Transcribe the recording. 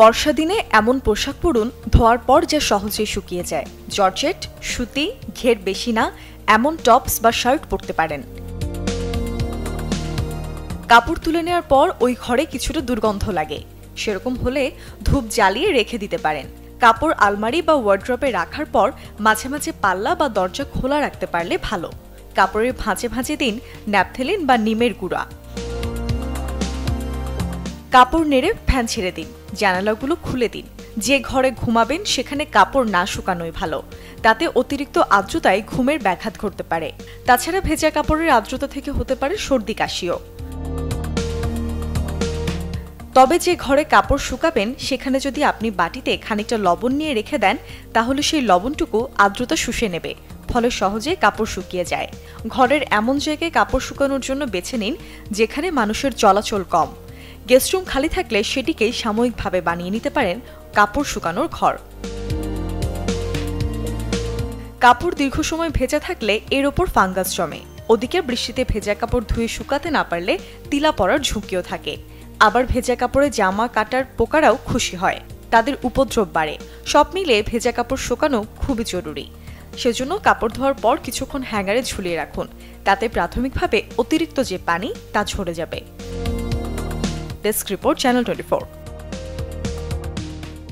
বর্ষা দিনে এমন পোশাক পরুন ধোয়ার পর যা সহজেই শুকিয়ে যায়। জর্জেট, সুতি, ঘের বেশি না এমন টপস বা শার্ট পরতে পারেন। কাপড় তুলে নেওয়ার পর ওই ঘরে কিছুটা দুর্গন্ধ লাগে, সেরকম হলে ধূপ জ্বালিয়ে রেখে দিতে পারেন। কাপড় আলমারি বা ওয়ার্ড্রপে রাখার পর মাঝে মাঝে পাল্লা বা দরজা খোলা রাখতে পারলে ভালো। কাপড়ের ভাঁজে ভাঁজে দিন ন্যাপথেলিন বা নিমের গুঁড়া। কাপড় নেড়ে ফ্যান ছেড়ে দিন, জানালাগুলো খুলে দিন। যে ঘরে ঘুমাবেন সেখানে কাপড় না শুকানোই ভালো, তাতে অতিরিক্ত আর্দ্রতায় ঘুমের ব্যাঘাত ঘটতে পারে। তাছাড়া ভেজা কাপড়ের আর্দ্রতা থেকে হতে পারে সর্দি কাশিও। তবে যে ঘরে কাপড় শুকাবেন সেখানে যদি আপনি বাটিতে খানিকটা লবণ নিয়ে রেখে দেন, তাহলে সেই লবণটুকু আর্দ্রতা শুষে নেবে, ফলে সহজে কাপড় শুকিয়ে যায়। ঘরের এমন জায়গায় কাপড় শুকানোর জন্য বেছে নিন যেখানে মানুষের চলাচল কম। গেস্টরুম খালি থাকলে সেটিকেই সাময়িকভাবে বানিয়ে নিতে পারেন কাপড় শুকানোর ঘর। কাপড় দীর্ঘ সময় ভেজা থাকলে এর ওপর ফাঙ্গাস জমে। ওদিকে বৃষ্টিতে ভেজা কাপড় ধুয়ে শুকাতে না পারলে তিলা পড়ার ঝুঁকিও থাকে। আবার ভেজা কাপড়ে জামা কাটার পোকারাও খুশি হয়, তাদের উপদ্রব বাড়ে। সব মিলে ভেজা কাপড় শুকানো খুবই জরুরি। সেজন্য কাপড় ধোয়ার পর কিছুক্ষণ হ্যাঙ্গারে ঝুলিয়ে রাখুন, তাতে প্রাথমিকভাবে অতিরিক্ত যে পানি তা ঝরে যাবে। Desk report, channel 24।